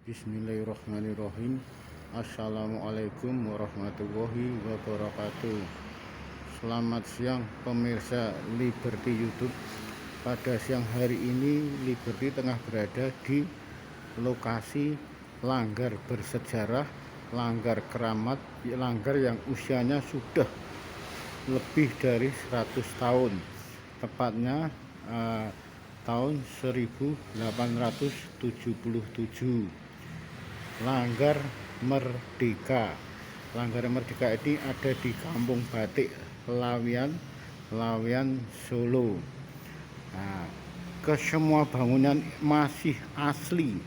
Bismillahirrahmanirrahim. Assalamualaikum warahmatullahi wabarakatuh. Selamat siang pemirsa Liberty YouTube. Pada siang hari ini Liberty tengah berada di lokasi langgar bersejarah, langgar keramat, langgar yang usianya sudah lebih dari 100 tahun. Tepatnya tahun 1877. Langgar Merdeka. Langgar Merdeka ini ada di Kampung Batik Laweyan, Solo. Nah, semua bangunan masih asli.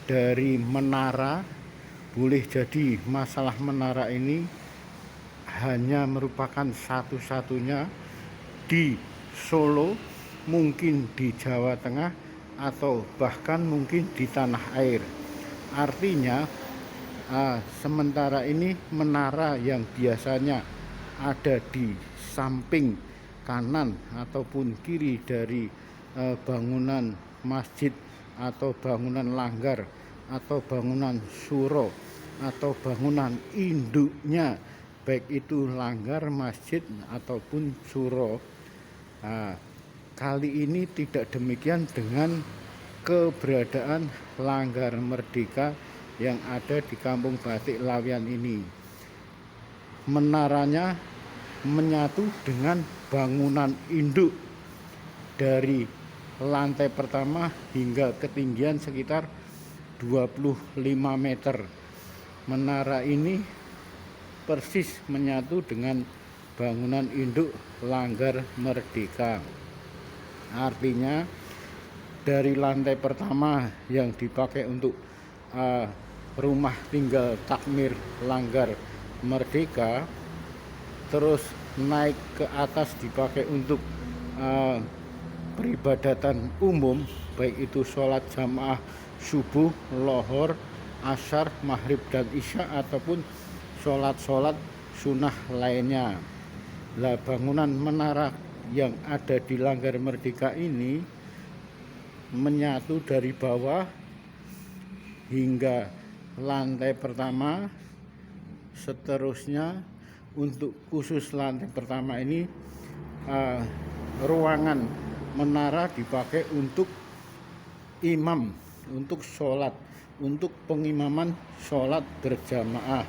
Dari menara, boleh jadi masalah menara ini hanya merupakan satu-satunya di Solo, mungkin di Jawa Tengah, atau bahkan mungkin di tanah air. Artinya sementara ini menara yang biasanya ada di samping kanan ataupun kiri dari bangunan masjid atau bangunan langgar atau bangunan suro atau bangunan induknya, baik itu langgar, masjid ataupun suro, kali ini tidak demikian dengan keberadaan Langgar Merdeka yang ada di Kampung Batik Laweyan ini. Menaranya menyatu dengan bangunan induk dari lantai pertama hingga ketinggian sekitar 25 meter. Menara ini persis menyatu dengan bangunan induk Langgar Merdeka. Artinya dari lantai pertama yang dipakai untuk rumah tinggal takmir Langgar Merdeka, terus naik ke atas dipakai untuk peribadatan umum, baik itu sholat jamaah subuh, lohor, asyar, maghrib dan isya, ataupun sholat sunnah lainnya. Lah, bangunan menara yang ada di Langgar Merdeka ini menyatu dari bawah hingga lantai pertama. Seterusnya untuk khusus lantai pertama ini ruangan menara dipakai untuk imam, untuk sholat, untuk pengimaman sholat berjamaah.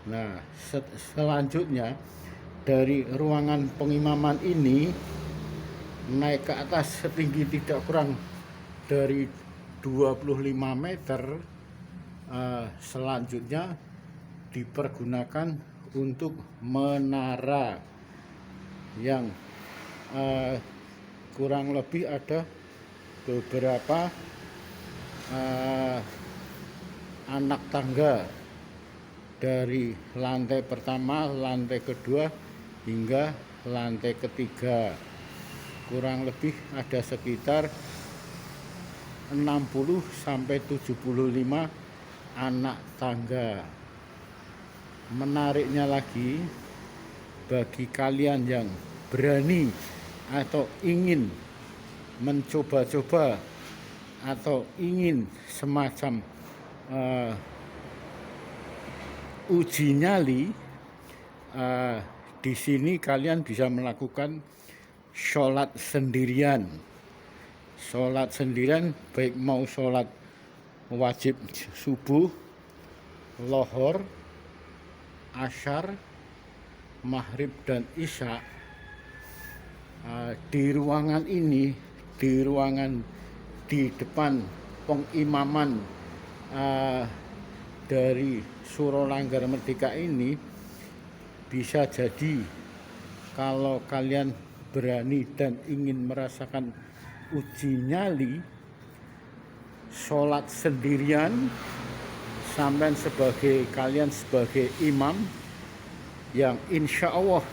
Nah, selanjutnya dari ruangan pengimaman ini naik ke atas setinggi tidak kurang dari 25 meter. Selanjutnya dipergunakan untuk menara yang kurang lebih ada beberapa anak tangga dari lantai pertama, lantai kedua hingga lantai ketiga. Kurang lebih ada sekitar 60 sampai 75 anak tangga. Menariknya lagi, bagi kalian yang berani atau ingin mencoba-coba atau ingin semacam uji nyali, di sini kalian bisa melakukan sholat sendirian. Sholat sendirian baik mau sholat wajib subuh, lohor, asyar, maghrib dan isya, di ruangan ini, di ruangan di depan pengimaman dari Suro Langgar Merdeka ini, bisa jadi kalau kalian berani dan ingin merasakan uji nyali, sholat sendirian sampai kalian sebagai imam, yang insya Allah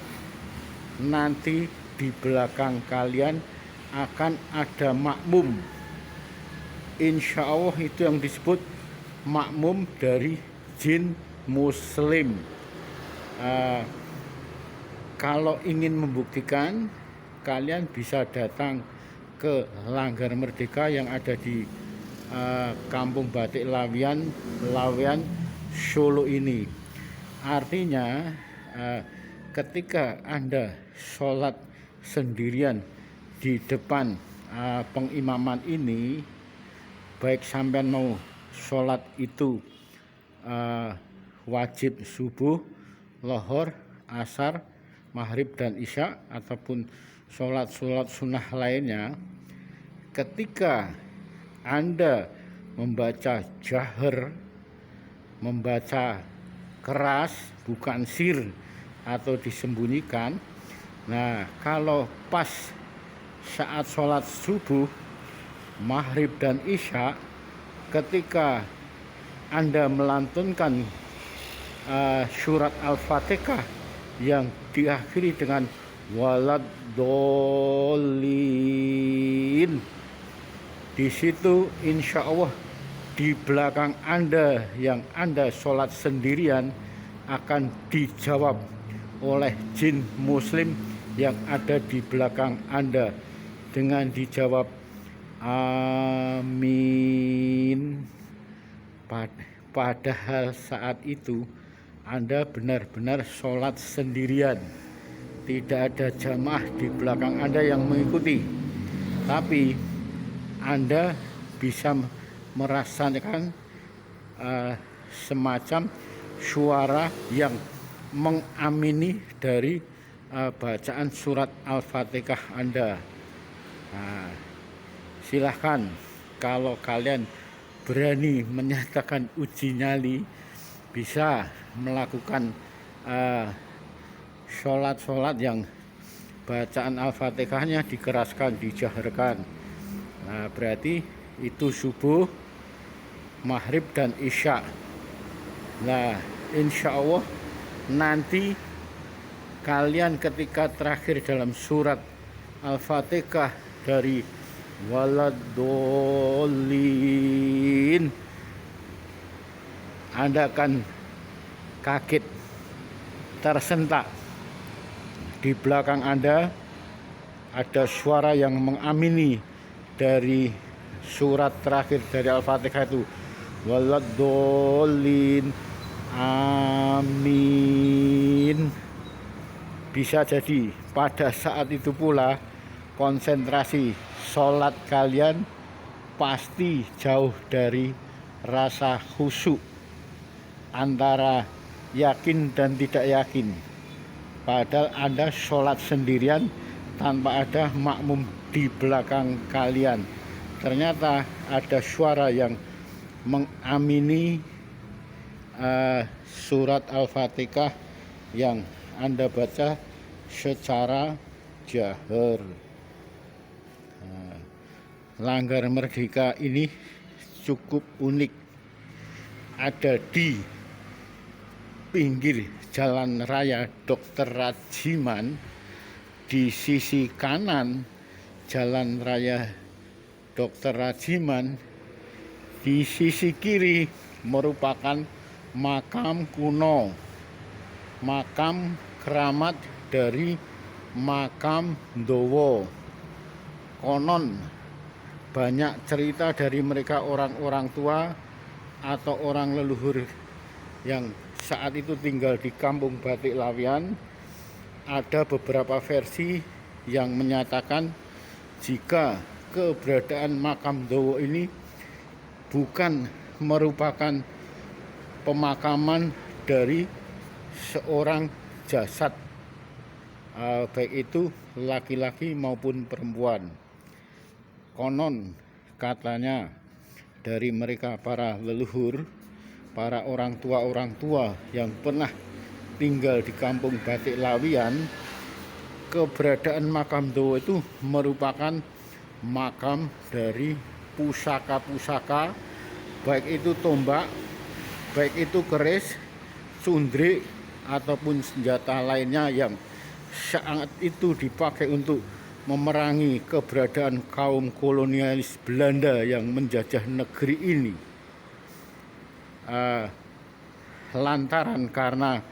nanti di belakang kalian akan ada makmum. Insya Allah itu yang disebut makmum dari jin muslim. Kalau ingin membuktikan, kalian bisa datang ke Langgar Merdeka yang ada di Kampung Batik Laweyan Solo ini. Artinya ketika Anda sholat sendirian di depan pengimaman ini, baik sampean mau sholat itu wajib subuh, lohor, asar, maghrib dan isya, ataupun sholat sunnah lainnya, ketika Anda membaca jahar, membaca keras, bukan sir atau disembunyikan. Nah, kalau pas saat sholat subuh, maghrib dan isya, ketika Anda melantunkan surat Al-Fatihah yang diakhiri dengan waladdallin, di situ insya Allah di belakang Anda yang Anda sholat sendirian akan dijawab oleh jin muslim yang ada di belakang Anda dengan dijawab amin. Padahal saat itu Anda benar-benar sholat sendirian, tidak ada jamaah di belakang Anda yang mengikuti, tapi Anda bisa merasakan semacam suara yang mengamini dari bacaan surat Al-Fatihah Anda. Nah, silahkan kalau kalian berani menyatakan uji nyali, bisa melakukan sholat yang bacaan Al-Fatihahnya dikeraskan, dijaharkan. Nah, berarti itu subuh, maghrib dan isya. Nah, insya Allah nanti kalian ketika terakhir dalam surat Al-Fatihah dari waladdallin, Anda akan kaget, tersentak. Di belakang Anda ada suara yang mengamini dari surat terakhir dari Al-Fatihah itu, waladdallin, amin. Bisa jadi pada saat itu pula konsentrasi sholat kalian pasti jauh dari rasa khusyuk, antara yakin dan tidak yakin. Padahal Anda sholat sendirian tanpa ada makmum di belakang kalian. Ternyata ada suara yang mengamini surat Al-Fatihah yang Anda baca secara jahar. Langgar Merdeka ini cukup unik. Ada di pinggir jalan raya Dr. Rajiman. Di sisi kanan jalan raya Dr. Rajiman, di sisi kiri merupakan makam kuno, makam keramat dari makam Ndowo. Konon banyak cerita dari mereka orang-orang tua atau orang leluhur yang saat itu tinggal di Kampung Batik Laweyan. Ada beberapa versi yang menyatakan jika keberadaan makam Ndowo ini bukan merupakan pemakaman dari seorang jasad, baik itu laki-laki maupun perempuan. Konon katanya dari mereka para leluhur, para orang tua yang pernah tinggal di Kampung Batik Laweyan, keberadaan makam Ndowo itu merupakan makam dari pusaka-pusaka, baik itu tombak, baik itu keris, cundrik, ataupun senjata lainnya yang saat itu dipakai untuk memerangi keberadaan kaum kolonialis Belanda yang menjajah negeri ini. Lantaran karena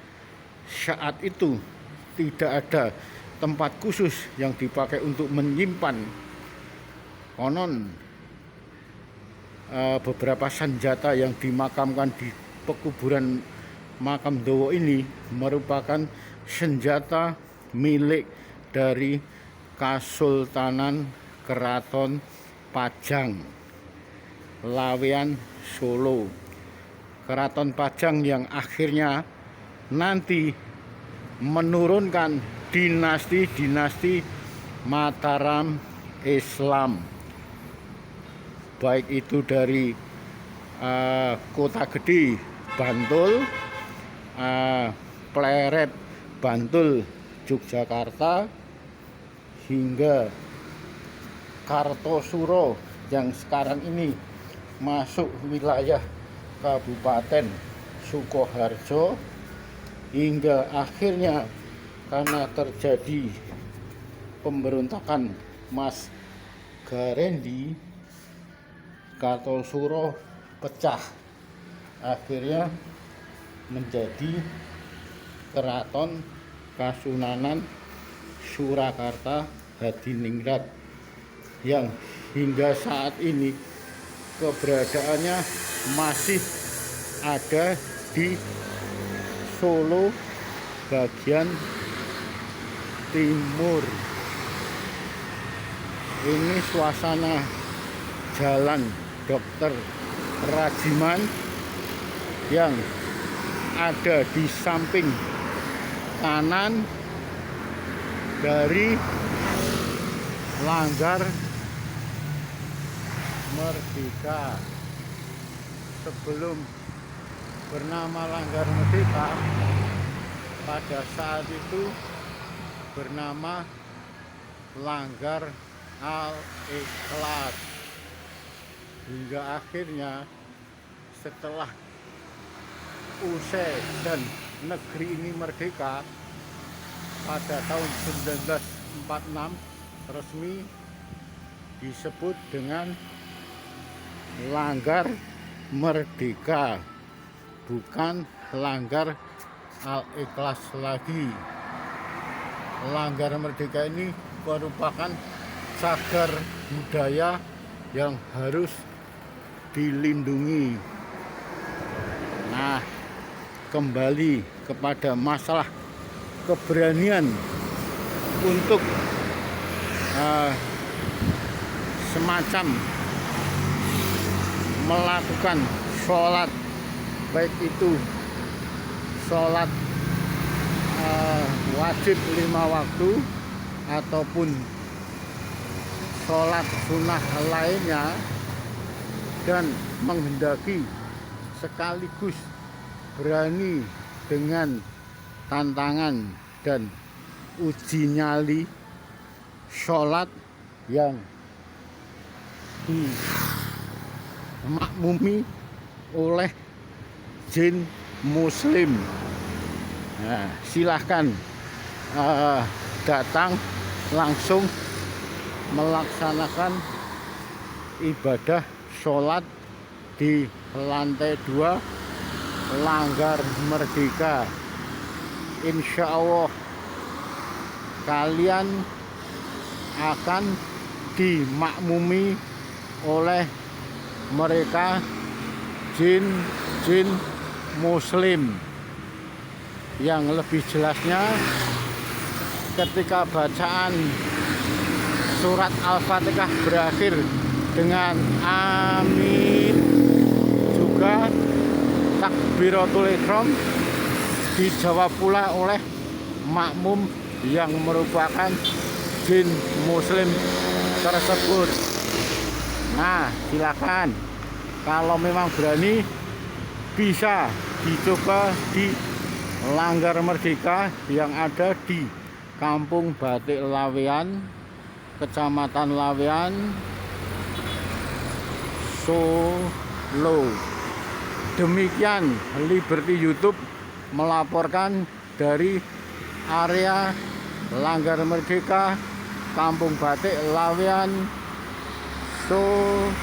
saat itu tidak ada tempat khusus yang dipakai untuk menyimpan, konon beberapa senjata yang dimakamkan di pekuburan makam Dowo ini merupakan senjata milik dari Kasultanan Keraton Pajang Lawean Solo. Keraton Pajang yang akhirnya nanti menurunkan dinasti-dinasti Mataram Islam, baik itu dari Kota Gede Bantul, Pleret Bantul Yogyakarta, hingga Kartosuro yang sekarang ini masuk wilayah Kabupaten Sukoharjo, hingga akhirnya karena terjadi pemberontakan Mas Garendi, Kartosuro pecah, akhirnya menjadi Keraton Kasunanan Surakarta Hadiningrat yang hingga saat ini keberadaannya masih ada di Solo bagian timur. Ini suasana Jalan Dr. Rajiman yang ada di samping kanan dari Langgar Merdeka. Sebelum bernama Langgar Merdeka, pada saat itu bernama Langgar Al-Ikhlas, hingga akhirnya setelah usai dan negeri ini merdeka pada tahun 1946 resmi disebut dengan Langgar Merdeka, bukan Langgar Al-Ikhlas lagi. Langgar Merdeka ini merupakan cagar budaya yang harus dilindungi. Nah, kembali kepada masalah keberanian untuk semacam melakukan sholat, baik itu sholat wajib 5 waktu ataupun sholat sunnah lainnya, dan menghendaki sekaligus berani dengan tantangan dan uji nyali sholat yang dimakmumi oleh jin muslim. Nah, silahkan datang langsung melaksanakan ibadah sholat di lantai 2 Langgar Merdeka. Insya Allah kalian akan dimakmumi oleh mereka jin muslim. Yang lebih jelasnya ketika bacaan surat Al-Fatihah berakhir dengan amin, juga takbiratul ihram dijawab pula oleh makmum yang merupakan jin muslim tersebut. Nah, silakan kalau memang berani bisa dicoba di Langgar Merdeka yang ada di Kampung Batik Lawean, Kecamatan Lawean, Solo. Demikian Liberty YouTube melaporkan dari area Langgar Merdeka, Kampung Batik Lawean, Solo.